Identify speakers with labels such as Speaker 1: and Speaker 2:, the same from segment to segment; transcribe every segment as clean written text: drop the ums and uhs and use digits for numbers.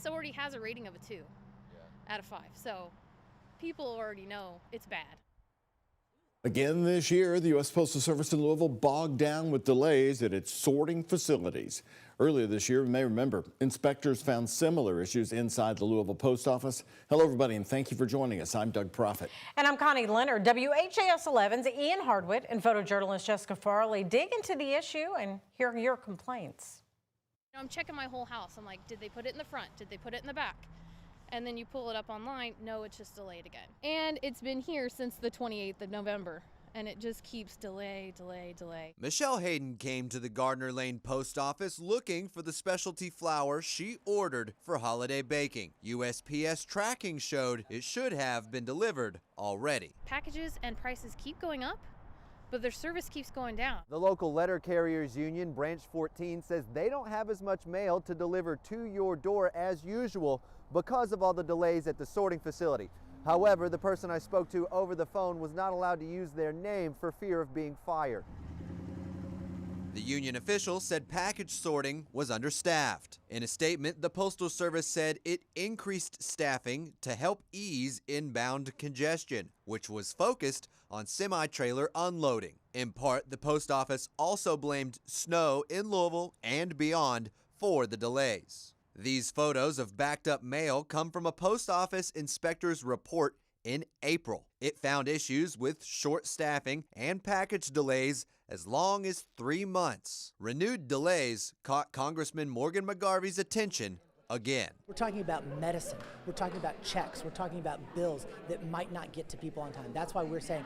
Speaker 1: USPS already has a rating of a 2 out of 5. So people already know it's bad.
Speaker 2: Again this year, the U.S. Postal Service in Louisville bogged down with delays at its sorting facilities. Earlier this year, you may remember, inspectors found similar issues inside the Louisville Post Office. Hello, everybody, and thank you for joining us. I'm Doug Proffitt.
Speaker 3: And I'm Connie Leonard. WHAS11's Ian Hardwitt and photojournalist Jessica Farley dig into the issue and hear your complaints.
Speaker 1: I'm checking my whole house. I'm like, did they put it in the front? Did they put it in the back? And then you pull it up online. No, it's just delayed again. And it's been here since the 28th of November. And it just keeps delay.
Speaker 4: Michelle Hayden came to the Gardner Lane post office looking for the specialty flour she ordered for holiday baking. USPS tracking showed it should have been delivered already.
Speaker 1: Packages and prices keep going up, but their service keeps going down.
Speaker 4: The local letter carriers union, Branch 14, says they don't have as much mail to deliver to your door as usual because of all the delays at the sorting facility. However, the person I spoke to over the phone was not allowed to use their name for fear of being fired. The union official said package sorting was understaffed. In a statement, the Postal Service said it increased staffing to help ease inbound congestion, which was focused on semi-trailer unloading. In part, the post office also blamed snow in Louisville and beyond for the delays. These photos of backed up mail come from a post office inspector's report in April. It found issues with short staffing and package delays as long as 3 months. Renewed delays caught Congressman Morgan McGarvey's attention again.
Speaker 5: We're talking about medicine, we're talking about checks, we're talking about bills that might not get to people on time. That's why we're saying,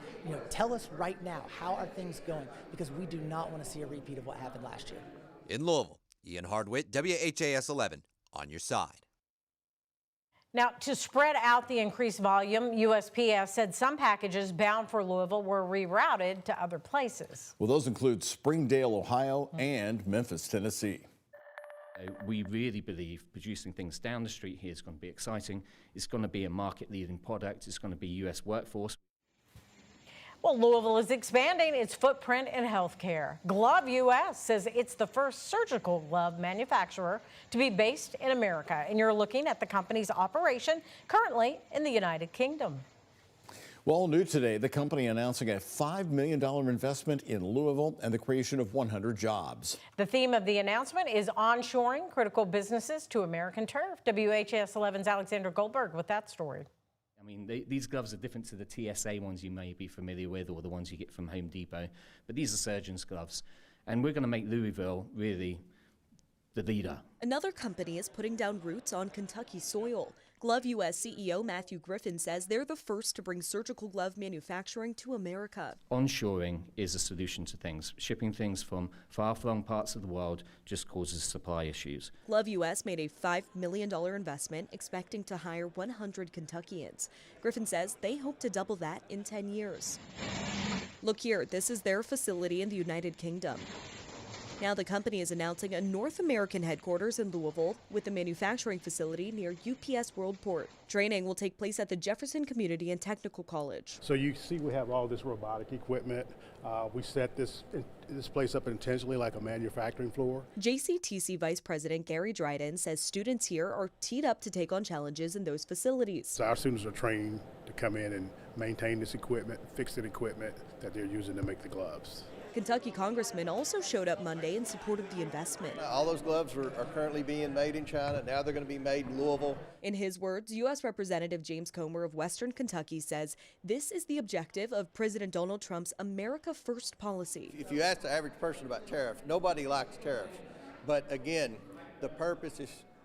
Speaker 5: tell us right now, how are things going? Because we do not want to see a repeat of what happened last year.
Speaker 4: In Louisville, Ian Hardwitt, WHAS 11, on your side.
Speaker 3: Now, to spread out the increased volume, USPS said some packages bound for Louisville were rerouted to other places.
Speaker 2: Well, those include Springdale, Ohio, and Memphis, Tennessee.
Speaker 6: We really believe producing things down the street here is going to be exciting. It's going to be a market-leading product. It's going to be U.S. workforce.
Speaker 3: Well, Louisville is expanding its footprint in healthcare. Glove US says it's the first surgical glove manufacturer to be based in America. And you're looking at the company's operation currently in the United Kingdom.
Speaker 2: Well, new today, the company announcing a $5 million investment in Louisville and the creation of 100 jobs.
Speaker 3: The theme of the announcement is onshoring critical businesses to American turf. WHAS 11's Alexander Goldberg with that story.
Speaker 6: I mean, these gloves are different to the TSA ones you may be familiar with or the ones you get from Home Depot, but these are surgeon's gloves. And we're going to make Louisville really the leader.
Speaker 7: Another company is putting down roots on Kentucky soil. Glove US CEO Matthew Griffin says they're the first to bring surgical glove manufacturing to America.
Speaker 6: Onshoring is a solution to things. Shipping things from far-flung parts of the world just causes supply issues.
Speaker 7: Glove US made a $5 million investment, expecting to hire 100 Kentuckians. Griffin says they hope to double that in 10 years. Look here, this is their facility in the United Kingdom. Now the company is announcing a North American headquarters in Louisville with a manufacturing facility near UPS Worldport. Training will take place at the Jefferson Community and Technical College.
Speaker 8: So you see we have all this robotic equipment. We set this place up intentionally like a manufacturing floor.
Speaker 7: JCTC Vice President Gary Dryden says students here are teed up to take on challenges in those facilities.
Speaker 8: So our students are trained to come in and maintain this equipment, fix the equipment that they're using to make the gloves.
Speaker 7: Kentucky congressman also showed up Monday in support of the investment.
Speaker 9: All those gloves are currently being made in China. Now they're going to be made in Louisville.
Speaker 7: In his words, U.S. Representative James Comer of Western Kentucky says this is the objective of President Donald Trump's America First policy.
Speaker 9: If you ask the average person about tariffs, nobody likes tariffs. But again, the purpose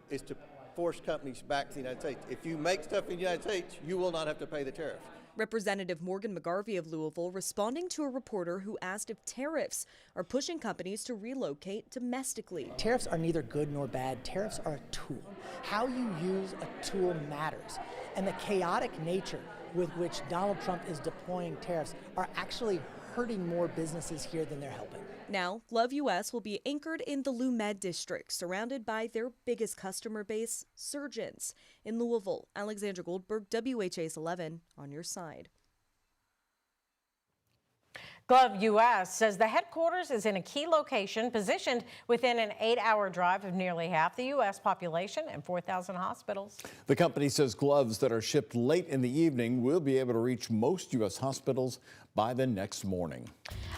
Speaker 9: is to force companies back to the United States. If you make stuff in the United States, you will not have to pay the tariff.
Speaker 7: Representative Morgan McGarvey of Louisville responding to a reporter who asked if tariffs are pushing companies to relocate domestically.
Speaker 5: Tariffs are neither good nor bad. Tariffs are a tool. How you use a tool matters. And the chaotic nature with which Donald Trump is deploying tariffs are actually hurting more businesses here than they're helping.
Speaker 7: Now, Glove US will be anchored in the Lou Med district, surrounded by their biggest customer base, surgeons. In Louisville, Alexandra Goldberg, WHAS 11, on your side.
Speaker 3: Glove US says the headquarters is in a key location positioned within an 8-hour drive of nearly half the U.S. population and 4,000 hospitals.
Speaker 2: The company says gloves that are shipped late in the evening will be able to reach most U.S. hospitals by the next morning.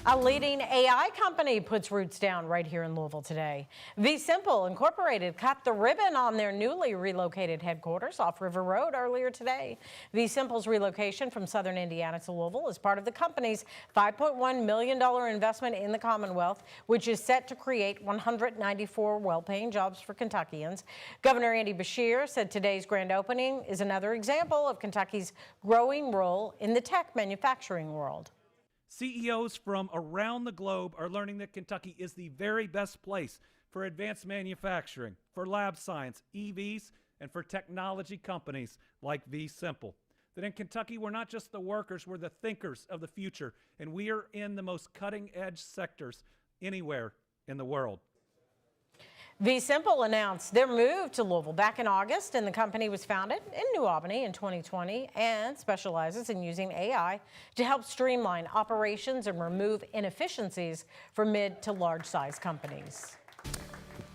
Speaker 3: A leading AI company puts roots down right here in Louisville today. V-Simple Incorporated cut the ribbon on their newly relocated headquarters off River Road earlier today. V-Simple's relocation from southern Indiana to Louisville is part of the company's $5.1 million investment in the Commonwealth, which is set to create 194 well-paying jobs for Kentuckians. Governor Andy Beshear said today's grand opening is another example of Kentucky's growing role in the tech manufacturing world.
Speaker 10: CEOs from around the globe are learning that Kentucky is the very best place for advanced manufacturing, for lab science, EVs, and for technology companies like V-Simple. That in Kentucky, we're not just the workers, we're the thinkers of the future, and we are in the most cutting-edge sectors anywhere in the world.
Speaker 3: V-Simple announced their move to Louisville back in August, and the company was founded in New Albany in 2020 and specializes in using AI to help streamline operations and remove inefficiencies for mid to large-size companies.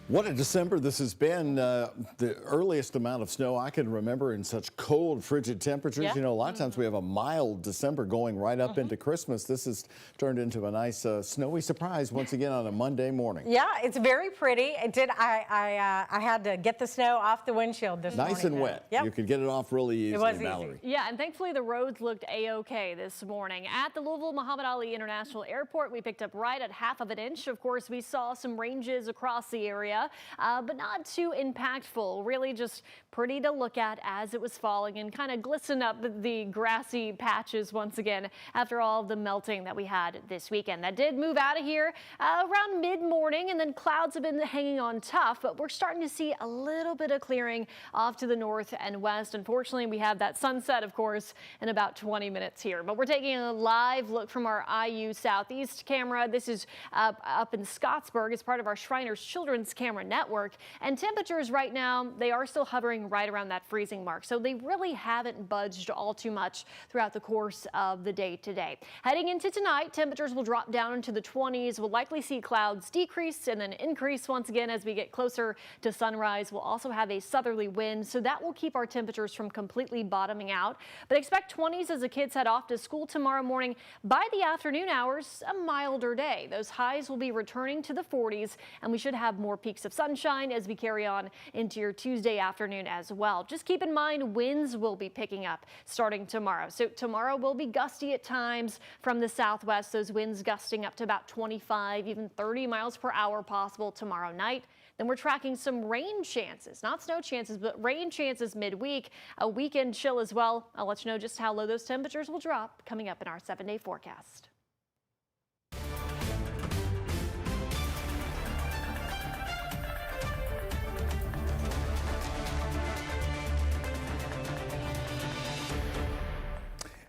Speaker 2: What a December this has been. The earliest amount of snow I can remember in such cold, frigid temperatures.
Speaker 3: Yeah.
Speaker 2: You know, a lot of times we have a mild December going right up into Christmas. This has turned into a nice snowy surprise once again on a Monday morning.
Speaker 3: Yeah, it's very pretty. It did. I had to get the snow off the windshield this morning.
Speaker 2: Nice and wet.
Speaker 3: Yep.
Speaker 2: You could get it off really easily,
Speaker 3: It was
Speaker 2: Valerie.
Speaker 11: Yeah, and thankfully the roads looked a-okay this morning. At the Louisville Muhammad Ali International Airport, we picked up right at half of an inch. Of course, we saw some ranges across the area, but not too impactful. Really just pretty to look at as it was falling and kind of glisten up the grassy patches once again after all the melting that we had this weekend. That did move out of here around mid-morning, and then clouds have been hanging on tough, but we're starting to see a little bit of clearing off to the north and west. Unfortunately, we have that sunset, of course, in about 20 minutes here, but we're taking a live look from our IU Southeast camera. This is up in Scottsburg as part of our Shriners Children's Camera Network, and temperatures right now, they are still hovering right around that freezing mark, so they really haven't budged all too much throughout the course of the day today. Heading into tonight, temperatures will drop down into the 20s. We'll likely see clouds decrease and then increase once again as we get closer to sunrise. We'll also have a southerly wind, so that will keep our temperatures from completely bottoming out. But expect 20s as the kids head off to school tomorrow morning. By the afternoon hours, a milder day. Those highs will be returning to the 40s, and we should have more peaks of sunshine as we carry on into your Tuesday afternoon as well. Just keep in mind, winds will be picking up starting tomorrow. So tomorrow will be gusty at times from the southwest. Those winds gusting up to about 25, even 30 miles per hour possible tomorrow night. Then we're tracking some rain chances, not snow chances, but rain chances midweek. A weekend chill as well. I'll let you know just how low those temperatures will drop coming up in our 7-day forecast.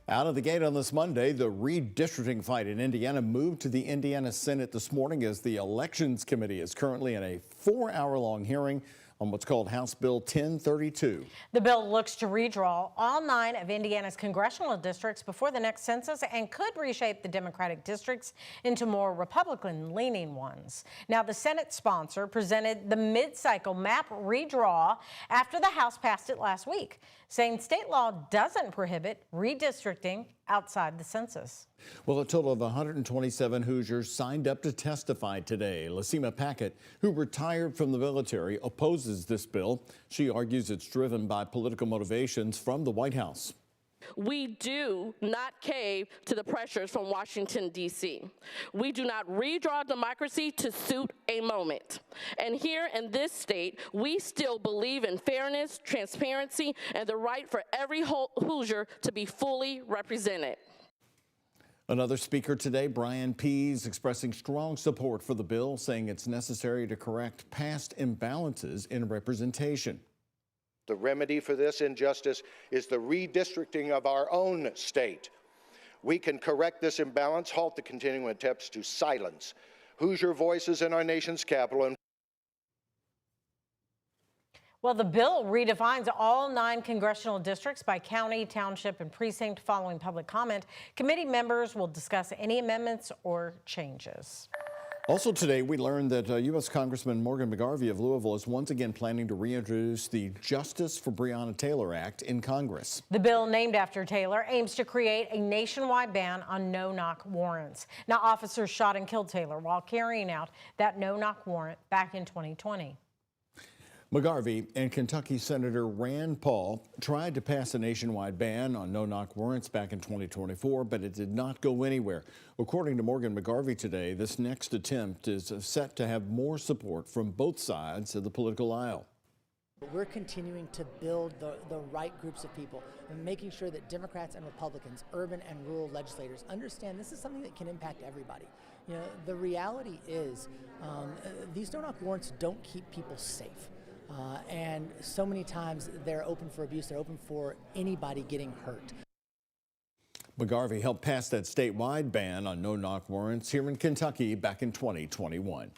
Speaker 2: Out of the gate on this Monday, the redistricting fight in Indiana moved to the Indiana Senate this morning as the Elections Committee is currently in a 4-hour-long hearing on what's called House Bill 1032.
Speaker 3: The bill looks to redraw all 9 of Indiana's congressional districts before the next census and could reshape the Democratic districts into more Republican-leaning ones. Now, the Senate sponsor presented the mid-cycle map redraw after the House passed it last week, saying state law doesn't prohibit redistricting outside the census.
Speaker 2: Well, a total of 127 Hoosiers signed up to testify today. Lasima Packett, who retired from the military, opposes this bill. She argues it's driven by political motivations from the White House.
Speaker 12: We do not cave to the pressures from Washington, D.C. We do not redraw democracy to suit a moment. And here in this state, we still believe in fairness, transparency, and the right for every Hoosier to be fully represented.
Speaker 2: Another speaker today, Brian Pease, expressing strong support for the bill, saying it's necessary to correct past imbalances in representation.
Speaker 13: The remedy for this injustice is the redistricting of our own state. We can correct this imbalance, halt the continuing attempts to silence Hoosier voices in our nation's capital.
Speaker 3: Well, the bill redefines all 9 congressional districts by county, township, and precinct following public comment. Committee members will discuss any amendments or changes.
Speaker 2: Also today, we learned that U.S. Congressman Morgan McGarvey of Louisville is once again planning to reintroduce the Justice for Breonna Taylor Act in Congress.
Speaker 3: The bill, named after Taylor, aims to create a nationwide ban on no-knock warrants. Now, officers shot and killed Taylor while carrying out that no-knock warrant back in 2020.
Speaker 2: McGarvey and Kentucky Senator Rand Paul tried to pass a nationwide ban on no-knock warrants back in 2024, but it did not go anywhere. According to Morgan McGarvey today, this next attempt is set to have more support from both sides of the political aisle.
Speaker 5: We're continuing to build the right groups of people and making sure that Democrats and Republicans, urban and rural legislators understand this is something that can impact everybody. You know, the reality is these no-knock warrants don't keep people safe. And so many times they're open for abuse, they're open for anybody getting hurt.
Speaker 2: McGarvey helped pass that statewide ban on no-knock warrants here in Kentucky back in 2021.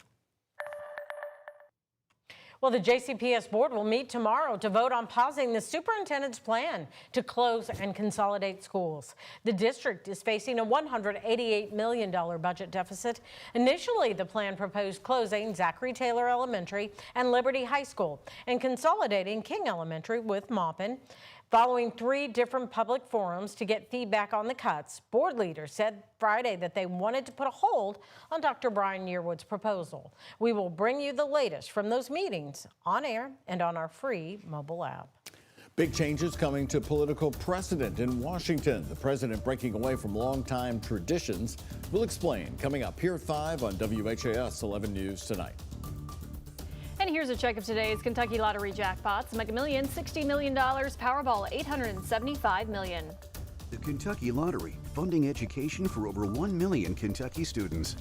Speaker 3: Well, the JCPS board will meet tomorrow to vote on pausing the superintendent's plan to close and consolidate schools. The district is facing a $188 million budget deficit. Initially, the plan proposed closing Zachary Taylor Elementary and Liberty High School and consolidating King Elementary with Maupin. Following 3 different public forums to get feedback on the cuts, board leaders said Friday that they wanted to put a hold on Dr. Brian Yearwood's proposal. We will bring you the latest from those meetings on air and on our free mobile app.
Speaker 2: Big changes coming to political precedent in Washington. The president breaking away from longtime traditions. We'll explain coming up here at 5 on WHAS 11 News tonight.
Speaker 11: And here's a check of today's Kentucky Lottery jackpots. Mega Millions, $60 million. Powerball, $875 million.
Speaker 14: The Kentucky Lottery, funding education for over 1 million Kentucky students.